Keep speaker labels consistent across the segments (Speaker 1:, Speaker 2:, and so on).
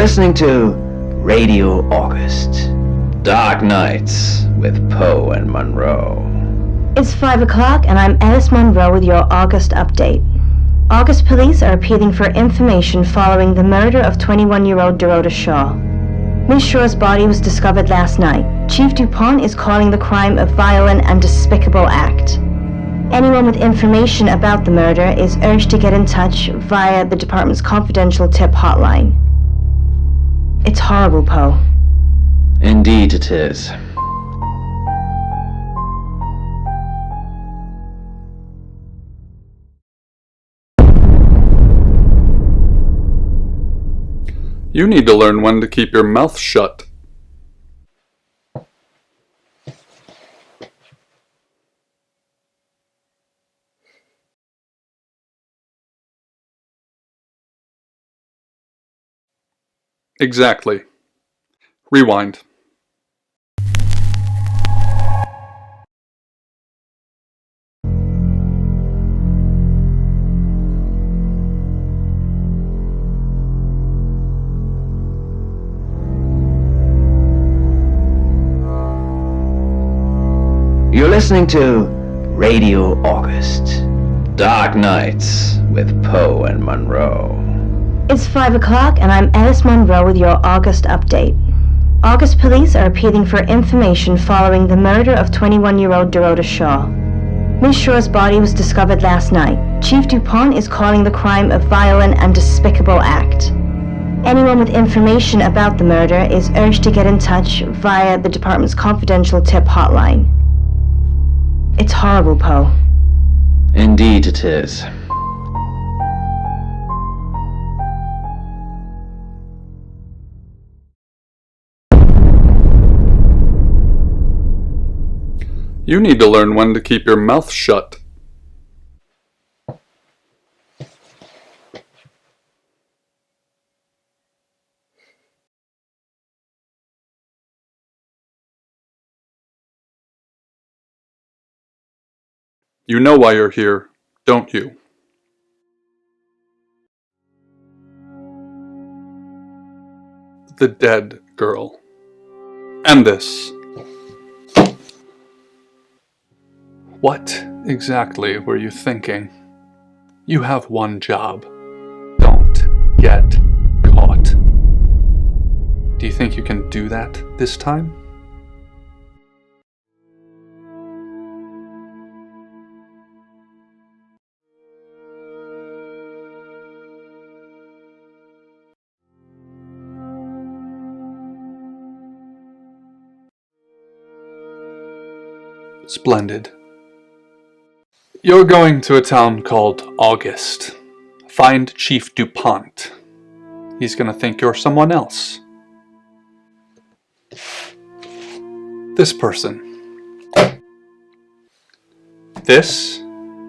Speaker 1: listening to Radio August. Dark Nights with Poe and Monroe.
Speaker 2: It's 5 o'clock and I'm Alice Monroe with your August update. August police are appealing for information following the murder of 21-year-old Dorota Shaw. Miss Shaw's body was discovered last night. Chief DuPont is calling the crime a violent and despicable act. Anyone with information about the murder is urged to get in touch via the department's confidential tip hotline. It's horrible, Poe.
Speaker 1: Indeed it is.
Speaker 3: You need to learn when to keep your mouth shut. Exactly. Rewind.
Speaker 1: You're listening to Radio August. Dark Nights with Poe and Monroe.
Speaker 2: It's 5 o'clock and I'm Alice Monroe with your August update. August police are appealing for information following the murder of 21-year-old Dorota Shaw. Miss Shaw's body was discovered last night. Chief DuPont is calling the crime a violent and despicable act. Anyone with information about the murder is urged to get in touch via the department's confidential tip hotline. It's horrible, Poe.
Speaker 1: Indeed it is.
Speaker 3: You need to learn when to keep your mouth shut. You know why you're here, don't you? The dead girl. And this. What exactly were you thinking? You have one job. Don't get caught. Do you think you can do that this time? Splendid. You're going to a town called August. Find Chief DuPont. He's gonna think you're someone else. This person. This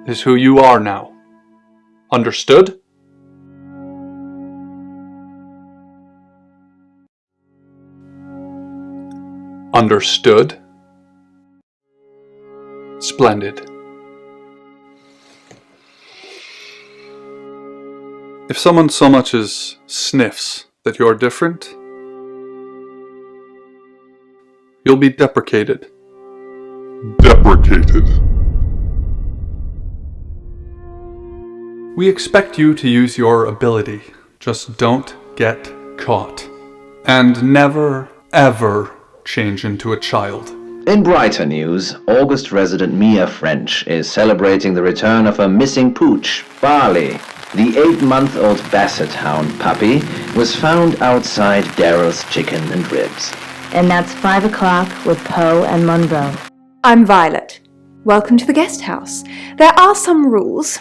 Speaker 3: is who you are now. Understood? Understood? Splendid. If someone so much as sniffs that you're different, you'll be deprecated. Deprecated. We expect you to use your ability. Just don't get caught. And never, ever change into a child.
Speaker 1: In brighter news, August resident Mia French is celebrating the return of her missing pooch, Barley. The 8-month-old Basset Hound puppy was found outside Daryl's Chicken and Ribs.
Speaker 2: And that's 5 o'clock with Poe and Monroe.
Speaker 4: I'm Violet. Welcome to the guest house. There are some rules.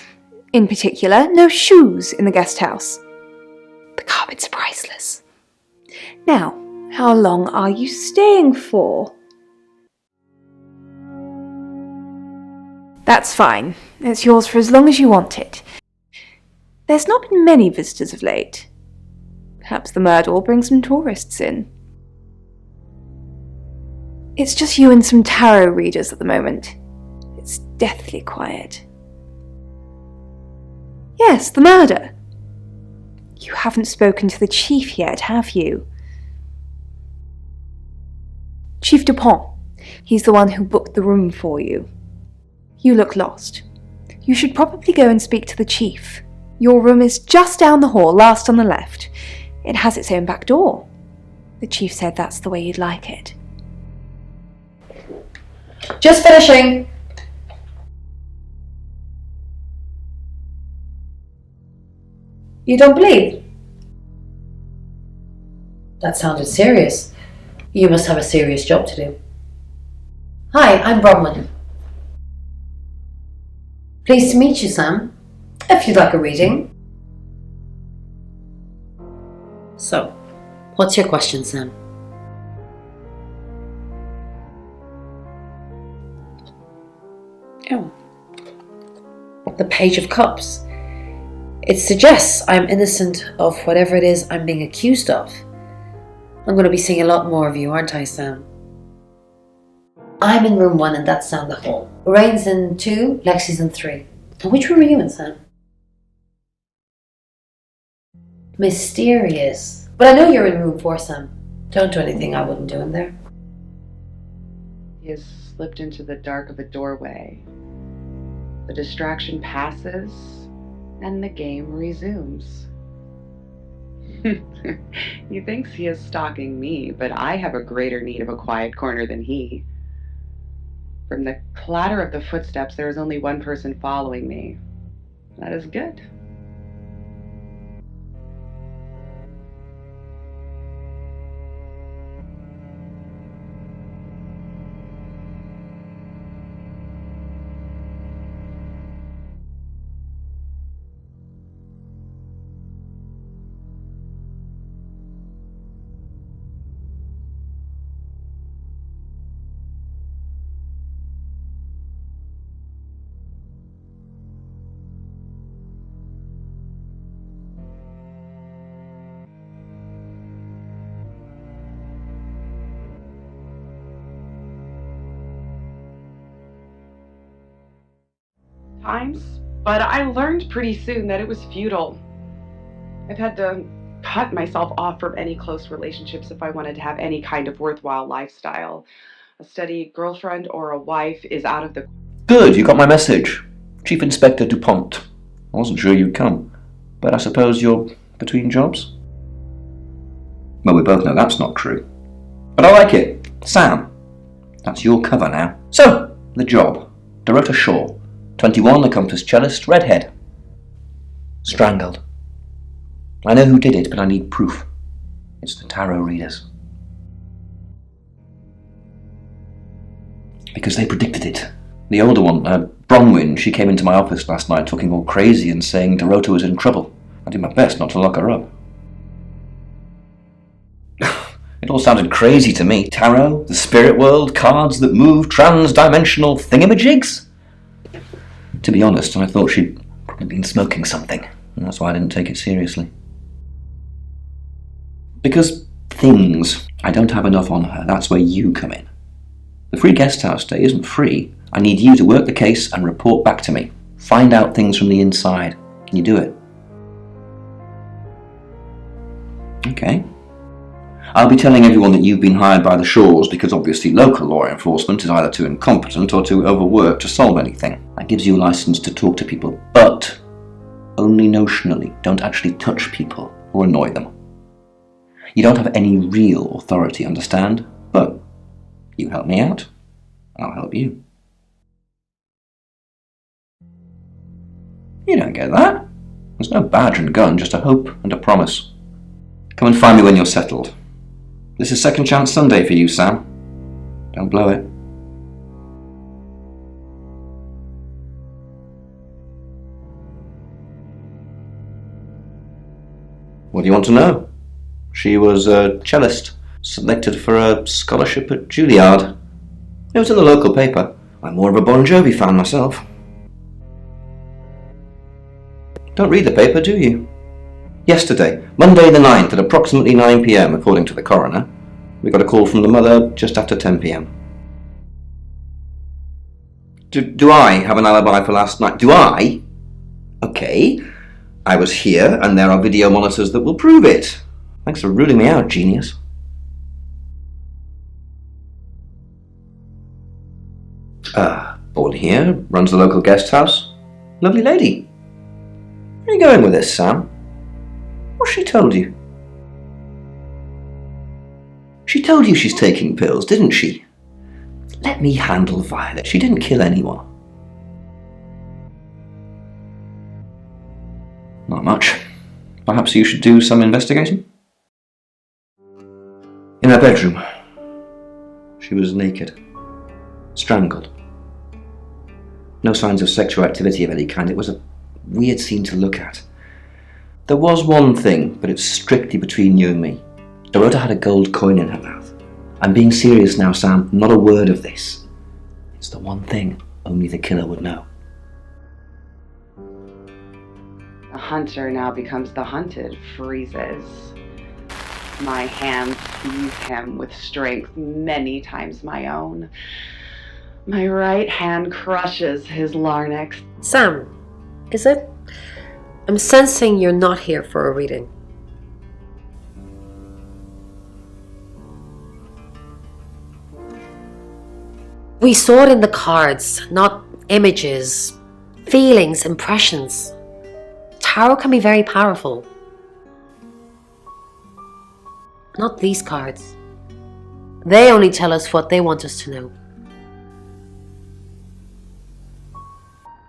Speaker 4: In particular, no shoes in the guest house. The carpets are priceless. Now, how long are you staying for? That's fine. It's yours for as long as you want it. There's not been many visitors of late. Perhaps the murder will bring some tourists in. It's just you and some tarot readers at the moment. It's deathly quiet. Yes, the murder. You haven't spoken to the chief yet, have you? Chief Dupont. He's the one who booked the room for you. You look lost. You should probably go and speak to the chief. Your room is just down the hall, last on the left. It has its own back door. The chief said that's the way you'd like it.
Speaker 5: Just finishing. You don't believe? That sounded serious. You must have a serious job to do. Hi, I'm Bronwyn. Pleased to meet you, Sam. If you'd like a reading. So, what's your question, Sam? Oh. The Page of Cups. It suggests I'm innocent of whatever it is I'm being accused of. I'm going to be seeing a lot more of you, aren't I, Sam? I'm in room 1 and that's down the hall. Lorraine's in 2, Lexi's in 3. And which room are you in, Sam? Mysterious. But I know you're in room 4, Sam. Don't do anything I wouldn't do in there.
Speaker 6: He has slipped into the dark of a doorway. The distraction passes, and the game resumes. He thinks he is stalking me, but I have a greater need of a quiet corner than he. From the clatter of the footsteps, there is only one person following me. That is good. Times, but I learned pretty soon that it was futile. I've had to cut myself off from any close relationships if I wanted to have any kind of worthwhile lifestyle. A steady girlfriend or a wife is out of the...
Speaker 1: Good, you got my message. Chief Inspector Dupont. I wasn't sure you'd come, but I suppose you're between jobs? Well, we both know that's not true. But I like it. Sam. That's your cover now. So, the job. Dorota Shaw. 21, accomplished cellist, redhead. Strangled. I know who did it, but I need proof. It's the tarot readers. Because they predicted it. The older one, Bronwyn, she came into my office last night talking all crazy and saying Dorota was in trouble. I did my best not to lock her up. It all sounded crazy to me. Tarot, the spirit world, cards that move, trans-dimensional thingamajigs? To be honest, I thought she'd probably been smoking something, and that's why I didn't take it seriously. Because things, I don't have enough on her, that's where you come in. The free guest house stay isn't free. I need you to work the case and report back to me. Find out things from the inside. Can you do it? Okay. I'll be telling everyone that you've been hired by the Shaws because obviously local law enforcement is either too incompetent or too overworked to solve anything. That gives you a license to talk to people, but only notionally. Don't actually touch people or annoy them. You don't have any real authority, understand? But you help me out, I'll help you. You don't get that. There's no badge and gun, just a hope and a promise. Come and find me when you're settled. This is Second Chance Sunday for you, Sam. Don't blow it. What do you want to know? She was a cellist, selected for a scholarship at Juilliard. It was in the local paper. I'm more of a Bon Jovi fan myself. Don't read the paper, do you? Yesterday, Monday the 9th at approximately 9 p.m, according to the coroner, we got a call from the mother just after 10 p.m. Do I have an alibi for last night? Do I? Okay.
Speaker 7: I was here, and there are video monitors that will prove it. Thanks for ruling me out, genius. Paul here, runs the local guest house. Lovely lady. Where are you going with this, Sam? What's she told you? She told you she's taking pills, didn't she? Let me handle Violet. She didn't kill anyone. Not much. Perhaps you should do some investigating? In her bedroom, she was naked, strangled. No signs of sexual activity of any kind. It was a weird scene to look at. There was one thing, but it's strictly between you and me. Dorota had a gold coin in her mouth. I'm being serious now, Sam. Not a word of this. It's the one thing only the killer would know.
Speaker 6: The hunter now becomes the hunted, freezes. My hands seize him with strength many times my own. My right hand crushes his larynx.
Speaker 5: Sam, is it? I'm sensing you're not here for a reading. We saw it in the cards, not images, feelings, impressions. Tarot can be very powerful. Not these cards. They only tell us what they want us to know.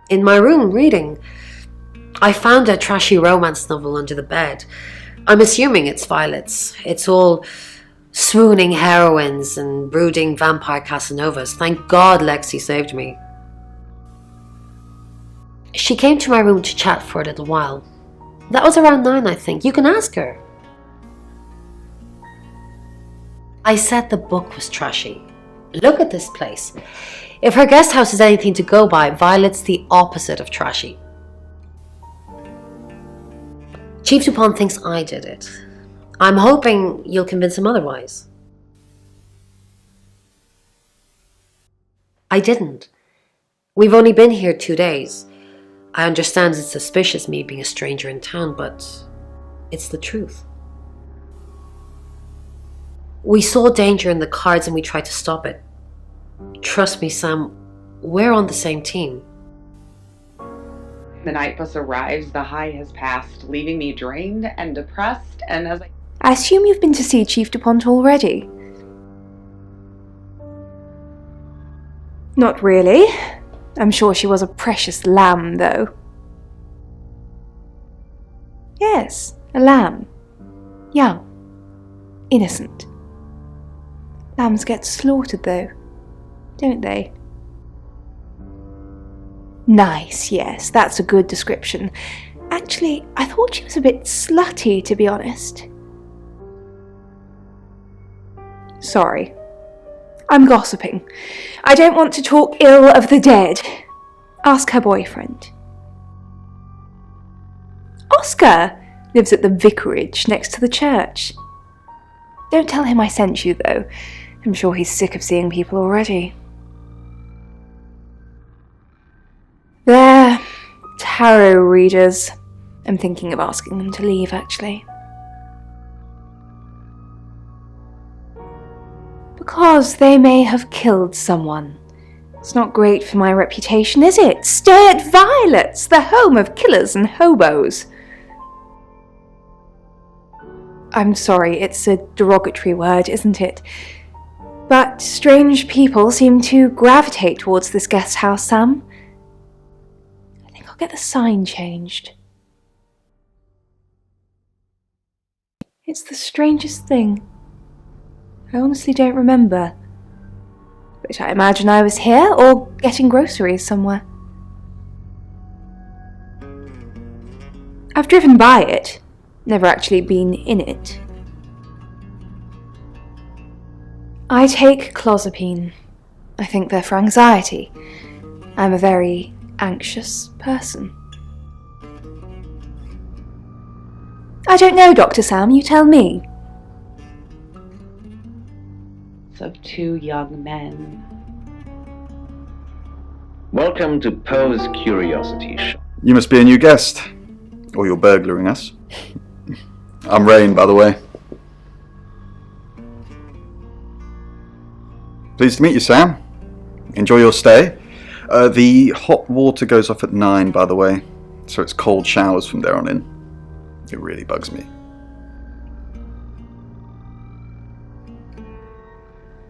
Speaker 5: In my room reading, I found a trashy romance novel under the bed. I'm assuming it's Violet's. It's all swooning heroines and brooding vampire Casanovas. Thank God Lexi saved me. She came to my room to chat for a little while. That was around 9, I think. You can ask her. I said the book was trashy. Look at this place. If her guest house is anything to go by, Violet's the opposite of trashy. Chief Dupont thinks I did it. I'm hoping you'll convince him otherwise. I didn't. We've only been here 2 days. I understand it's suspicious me being a stranger in town, but it's the truth. We saw danger in the cards and we tried to stop it. Trust me, Sam, we're on the same team.
Speaker 6: The night bus arrives, the high has passed, leaving me drained and depressed, and as
Speaker 4: I assume you've been to see Chief Dupont already? Not really. I'm sure she was a precious lamb, though. Yes, a lamb. Young. Innocent. Lambs get slaughtered, though, don't they? Nice, yes, that's a good description. Actually, I thought she was a bit slutty, to be honest. Sorry. I'm gossiping. I don't want to talk ill of the dead. Ask her boyfriend. Oscar lives at the vicarage next to the church. Don't tell him I sent you, though. I'm sure he's sick of seeing people already. They're tarot readers. I'm thinking of asking them to leave, actually. Because they may have killed someone. It's not great for my reputation, is it? Stay at Violet's, the home of killers and hobos. I'm sorry, it's a derogatory word, isn't it? But strange people seem to gravitate towards this guest house, Sam. I think I'll get the sign changed. It's the strangest thing. I honestly don't remember. But I imagine I was here or getting groceries somewhere. I've driven by it, never actually been in it. I take clozapine. I think they're for anxiety. I'm a very anxious person. I don't know, Dr. Sam, you tell me.
Speaker 6: of 2 young men.
Speaker 1: Welcome to Poe's Curiosity Shop.
Speaker 8: You must be a new guest. Or you're burglaring us. I'm Rain, by the way. Pleased to meet you, Sam. Enjoy your stay. The hot water goes off at 9, by the way, so it's cold showers from there on in. It really bugs me.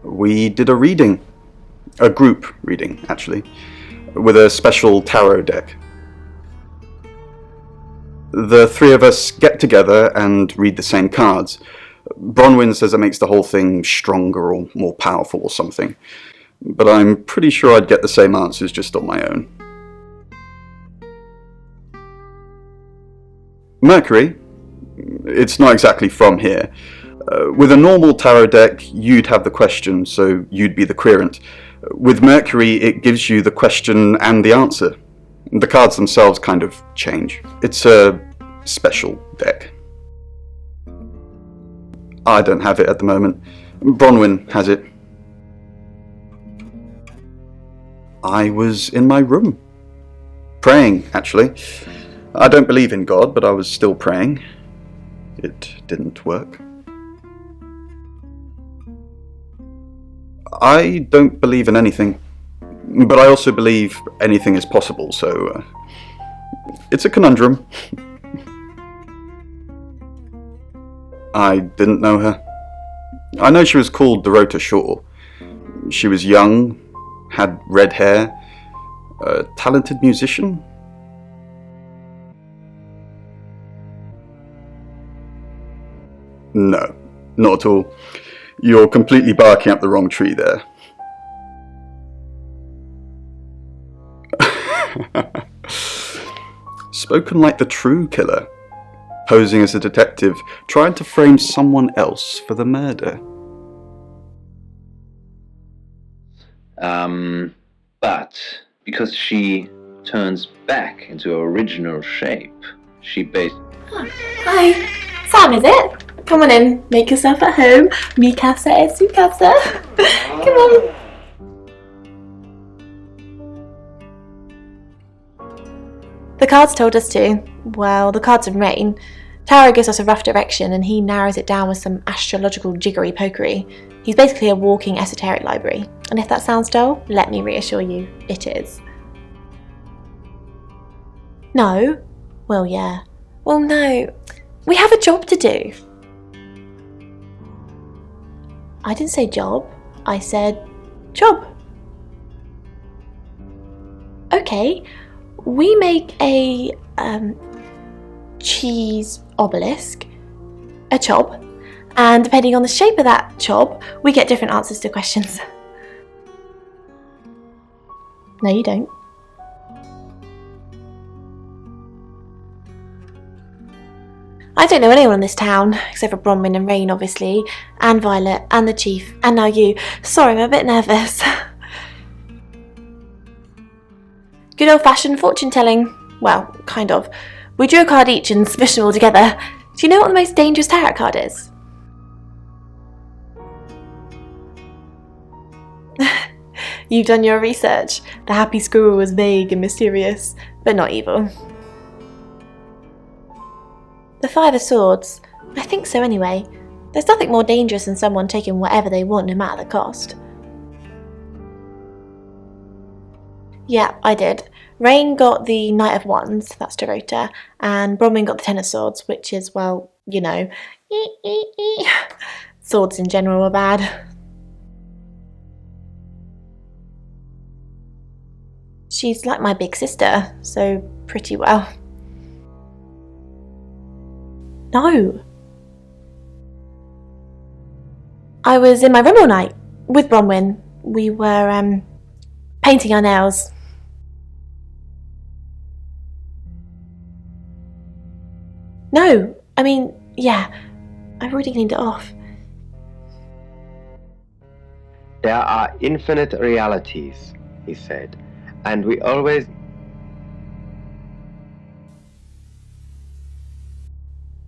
Speaker 8: We did a reading. A group reading, actually, with a special tarot deck. The three of us get together and read the same cards. Bronwyn says it makes the whole thing stronger or more powerful or something, but I'm pretty sure I'd get the same answers just on my own. Mercury, it's not exactly from here. With a normal tarot deck, you'd have the question, so you'd be the querent. With Mercury, it gives you the question and the answer. The cards themselves kind of change. It's a special deck. I don't have it at the moment. Bronwyn has it. I was in my room. Praying, actually. I don't believe in God, but I was still praying. It didn't work. I don't believe in anything, but I also believe anything is possible, so it's a conundrum. I didn't know her. I know she was called Dorota Shaw. She was young, had red hair, a talented musician. No, not at all. You're completely barking up the wrong tree there. Spoken like the true killer, posing as a detective, trying to frame someone else for the murder.
Speaker 1: But because she turns back into her original shape, she
Speaker 9: Hi, Sam, is it? Come on in, make yourself at home. Mi casa es su casa. Come on.
Speaker 2: The cards told us to. Well, the cards in Rain. Tarot gives us a rough direction and he narrows it down with some astrological jiggery-pokery. He's basically a walking esoteric library. And if that sounds dull, let me reassure you, it is. No? Well, yeah. Well, no. We have a job to do. I didn't say job. I said job. Okay. We make a cheese obelisk, a chob, and depending on the shape of that chob, we get different answers to questions. No, you don't. I don't know anyone in this town, except for Bronwyn and Rain, obviously, and Violet, and the Chief, and now you. Sorry, I'm a bit nervous. Good old-fashioned fortune-telling. Well, kind of. We drew a card each and smushed them all together. Do you know what the most dangerous tarot card is? You've done your research. The happy squirrel was vague and mysterious, but not evil. The Five of Swords. I think so anyway. There's nothing more dangerous than someone taking whatever they want no matter the cost. Yeah, I did. Rain got the Knight of Wands, that's Dorota, and Bronwyn got the Ten of Swords, which is, well, you know, swords in general are bad. She's like my big sister, so pretty well. No. I was in my room all night with Bronwyn. We were painting our nails. No, I mean, yeah, I've already cleaned it off.
Speaker 10: There are infinite realities, he said, and we always...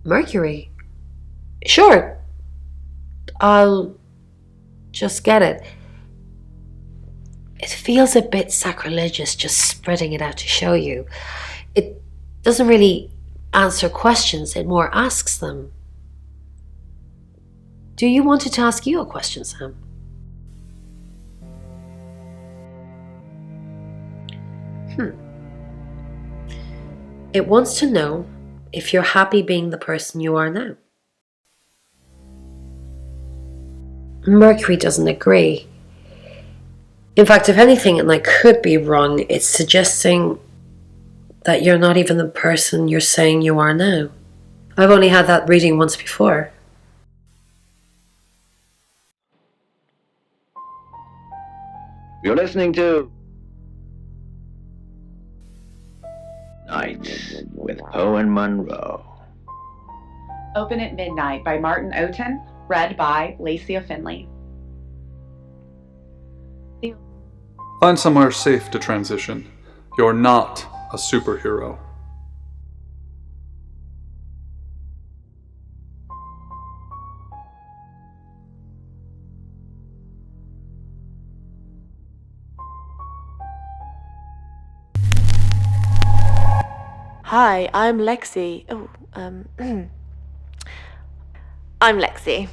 Speaker 5: Mercury? Sure. I'll just get it. It feels a bit sacrilegious just spreading it out to show you. It doesn't really answer questions, it more asks them. Do you want it to ask you a question, Sam? It wants to know if you're happy being the person you are now. Mercury doesn't agree. In fact, if anything, and I could be wrong, it's suggesting that you're not even the person you're saying you are now. I've only had that reading once before.
Speaker 1: You're listening to Night with Poe and Monroe.
Speaker 6: Open at Midnight by Martin Oten, read by Lacia Finley.
Speaker 3: Find somewhere safe to transition. You're not a superhero.
Speaker 9: Hi, I'm Lexi. I'm Lexi.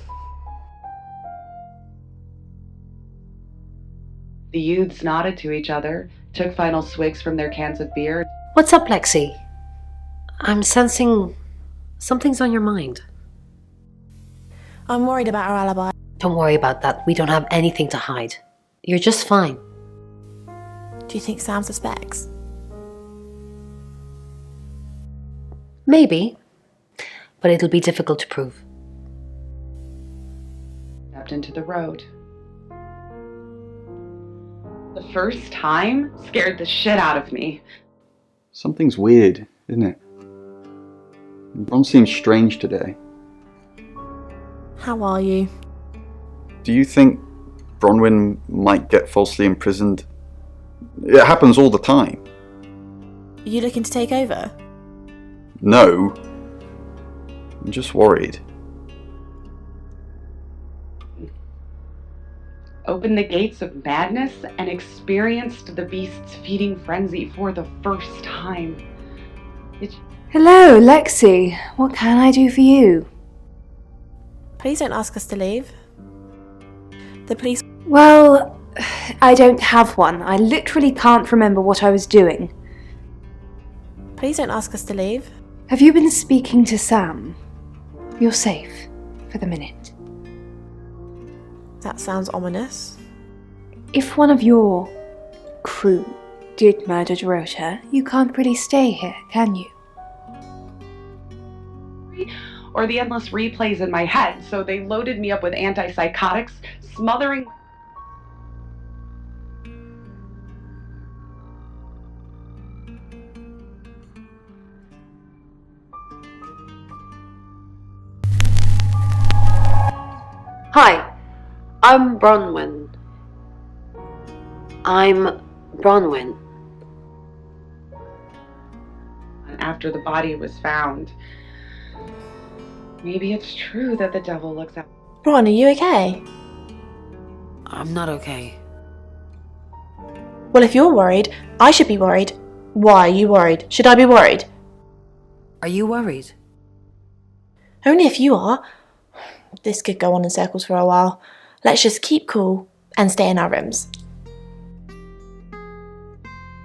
Speaker 6: The youths nodded to each other, took final swigs from their cans of beer.
Speaker 5: What's up, Lexi? I'm sensing something's on your mind.
Speaker 9: I'm worried about our alibi.
Speaker 5: Don't worry about that. We don't have anything to hide. You're just fine.
Speaker 9: Do you think Sam suspects?
Speaker 5: Maybe, but it'll be difficult to prove.
Speaker 6: Stepped into the road. The first time scared the shit out of me.
Speaker 8: Something's weird, isn't it? Bron seems strange today.
Speaker 9: How are you?
Speaker 8: Do you think Bronwyn might get falsely imprisoned? It happens all the time.
Speaker 9: Are you looking to take over?
Speaker 8: No. I'm just worried.
Speaker 6: Opened the gates of madness and experienced the beast's feeding frenzy for the first time.
Speaker 4: Hello, Lexi. What can I do for you?
Speaker 9: Please don't ask us to leave. The police...
Speaker 4: Well, I don't have one. I literally can't remember what I was doing.
Speaker 9: Please don't ask us to leave.
Speaker 4: Have you been speaking to Sam? You're safe for the minute.
Speaker 9: That sounds ominous.
Speaker 4: If one of your crew did murder Dorota, you can't really stay here, can you?
Speaker 6: Or the endless replays in my head, so they loaded me up with antipsychotics, smothering...
Speaker 5: Hi, I'm Bronwyn.
Speaker 6: After the body was found. Maybe it's true that the devil looks out.
Speaker 9: Ron, are you okay?
Speaker 5: I'm not okay.
Speaker 9: Well, if you're worried, I should be worried. Why are you worried? Should I be worried?
Speaker 5: Are you worried?
Speaker 9: Only if you are. This could go on in circles for a while. Let's just keep cool and stay in our rooms.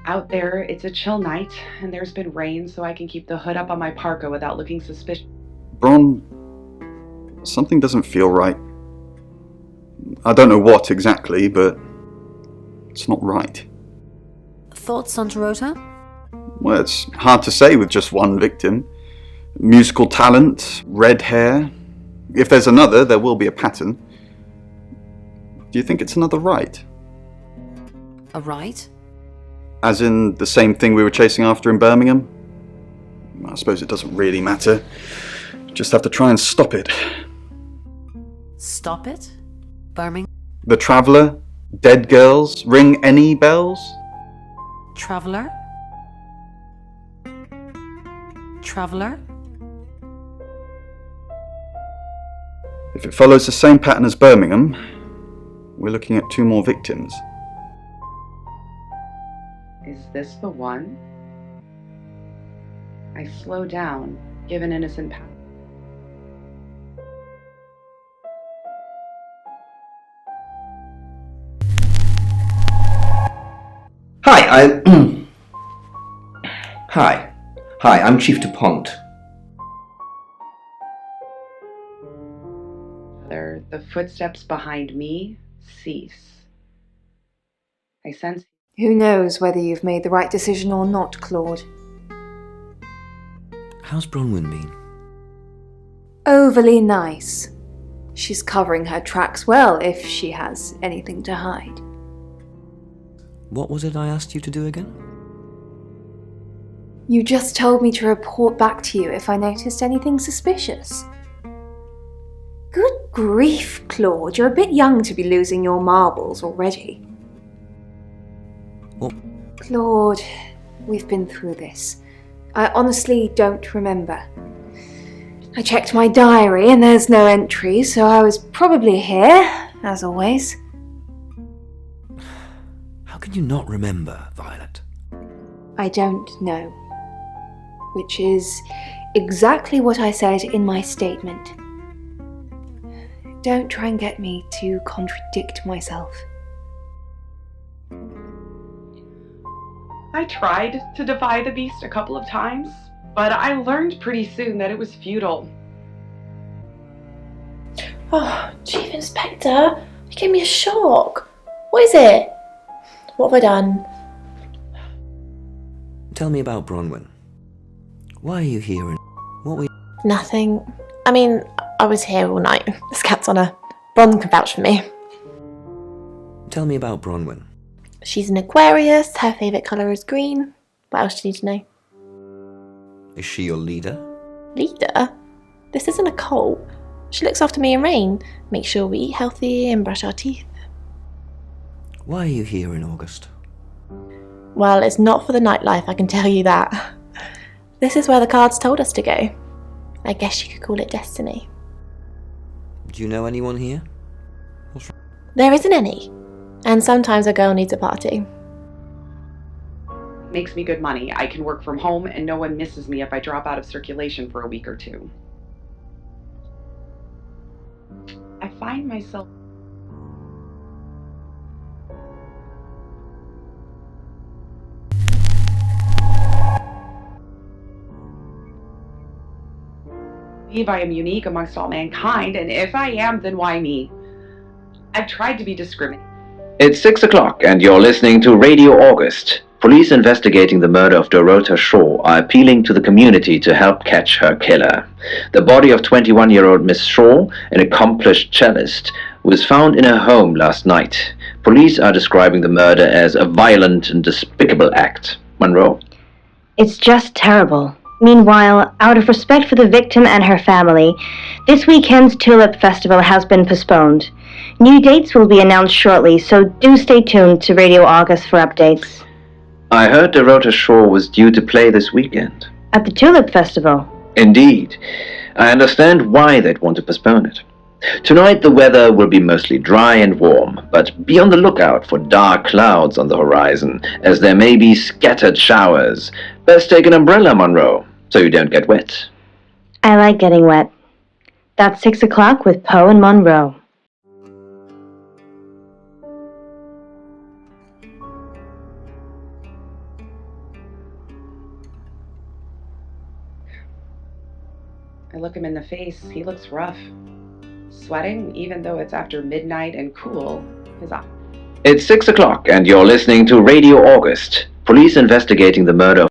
Speaker 6: Out there, it's a chill night, and there's been rain, so I can keep the hood up on my parka without looking suspicious.
Speaker 8: Bron, something doesn't feel right. I don't know what exactly, but it's not right.
Speaker 5: Thoughts on Dorota?
Speaker 8: Well, it's hard to say with just one victim. Musical talent, red hair. If there's another, there will be a pattern. Do you think it's another right?
Speaker 5: A right?
Speaker 8: As in the same thing we were chasing after in Birmingham? I suppose it doesn't really matter. Just have to try and stop it.
Speaker 5: Stop it? Birmingham?
Speaker 8: The Traveller? Dead girls? Ring any bells?
Speaker 5: Traveller? Traveller?
Speaker 8: If it follows the same pattern as Birmingham, we're looking at 2 more victims.
Speaker 6: Is this the one? I slow down, give an innocent pass.
Speaker 7: Hi, I'm Chief DuPont.
Speaker 6: The footsteps behind me cease. I sense.
Speaker 4: Who knows whether you've made the right decision or not, Claude?
Speaker 7: How's Bronwyn been?
Speaker 4: Overly nice. She's covering her tracks well if she has anything to hide.
Speaker 7: What was it I asked you to do again?
Speaker 4: You just told me to report back to you if I noticed anything suspicious. Good grief, Claude, you're a bit young to be losing your marbles already.
Speaker 7: What?
Speaker 4: Claude, we've been through this. I honestly don't remember. I checked my diary and there's no entry, so I was probably here, as always.
Speaker 7: How can you not remember, Violet?
Speaker 4: I don't know. Which is exactly what I said in my statement. Don't try and get me to contradict myself.
Speaker 6: I tried to defy the beast a couple of times, but I learned pretty soon that it was futile.
Speaker 9: Oh, Chief Inspector, you gave me a shock. What is it? What have I done?
Speaker 7: Tell me about Bronwyn. Why are you here and what were you...
Speaker 9: Nothing. I mean, I was here all night. This cat's on her. Bron can vouch for me.
Speaker 7: Tell me about Bronwyn.
Speaker 9: She's an Aquarius. Her favourite colour is green. What else do you need to know?
Speaker 7: Is she your leader?
Speaker 9: Leader? This isn't a cult. She looks after me and Rain. Make sure we eat healthy and brush our teeth.
Speaker 7: Why are you here in August?
Speaker 9: Well, it's not for the nightlife, I can tell you that. This is where the cards told us to go. I guess you could call it destiny.
Speaker 7: Do you know anyone here?
Speaker 9: There isn't any. And sometimes a girl needs a party.
Speaker 6: Makes me good money. I can work from home and no one misses me if I drop out of circulation for a week or two. I find myself believe I am unique amongst all mankind, and if I am, then why me? I've tried to be discriminating.
Speaker 1: It's 6 o'clock and you're listening to Radio August. Police investigating the murder of Dorota Shaw are appealing to the community to help catch her killer. The body of 21-year-old Miss Shaw, an accomplished cellist, was found in her home last night. Police are describing the murder as a violent and despicable act. Monroe.
Speaker 2: It's just terrible. Meanwhile, out of respect for the victim and her family, this weekend's Tulip Festival has been postponed. New dates will be announced shortly, so do stay tuned to Radio August for updates.
Speaker 1: I heard Dorota Shaw was due to play this weekend.
Speaker 2: At the Tulip Festival?
Speaker 1: Indeed. I understand why they'd want to postpone it. Tonight the weather will be mostly dry and warm, but be on the lookout for dark clouds on the horizon, as there may be scattered showers. Best take an umbrella, Monroe, so you don't get wet.
Speaker 2: I like getting wet. That's 6 o'clock with Poe and Monroe.
Speaker 6: I look him in the face. He looks rough. Sweating, even though it's after midnight and cool.
Speaker 1: It's 6 o'clock and you're listening to Radio August. Police investigating the murder of